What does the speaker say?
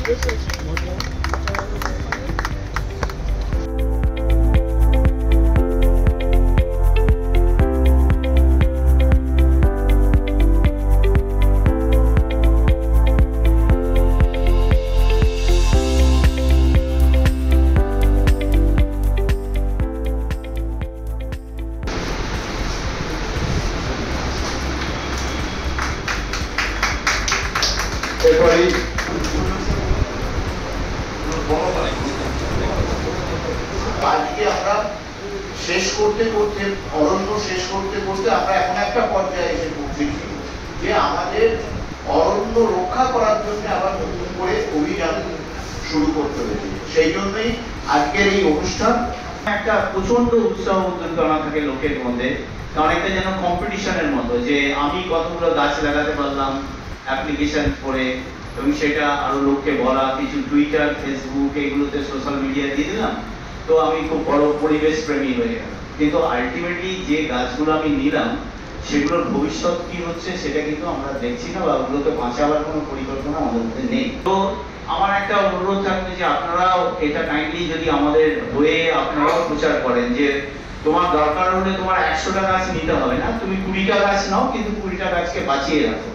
আজকে আমরা শেষ করতে করতে অরণ্য শেষ করতে করতে আমরা এখন একটা পর্যায়ে এসে পৌঁছেছি যে আমাদের অরণ্য রক্ষা করার জন্য আবার নতুন করে অভিযান শুরু করতে হয়েছে। সেই জন্যই আজকের এই অনুষ্ঠান একটা প্রচন্ড উৎসাহ উদ্দীপনা থাকে লোকের মধ্যে, অনেকটা যেন কম্পিটিশনের মতো যে আমি কতগুলো গাছ লাগাতে পারলাম অ্যাপ্লিকেশন করে, এবং সেটা আরো লোককে বলা, কিছু টুইটার ফেসবুক এগুলোতে সোশ্যাল মিডিয়া দিয়ে দিলাম, তো আমি খুব বড় পরিবেশ প্রেমী হয়ে গেলাম। কিন্তু আলটিমেটলি যে গাছগুলো আমি নিলাম সেগুলোর ভবিষ্যৎ কি হচ্ছে সেটা কিন্তু আমরা দেখছি না, বা ওগুলোকে বাঁচাবার কোনো পরিকল্পনা আমাদের মধ্যে নেই। তো আমার একটা অনুরোধ থাকবে যে আপনারাও এটা কাইন্ডলি যদি আমাদের হয়ে আপনারাও প্রচার করেন যে তোমার দরকার হলে তোমার 100টা গাছ নিতে হবে না, তুমি 20টা গাছ নাও, কিন্তু 20টা গাছকে বাঁচিয়ে রাখো।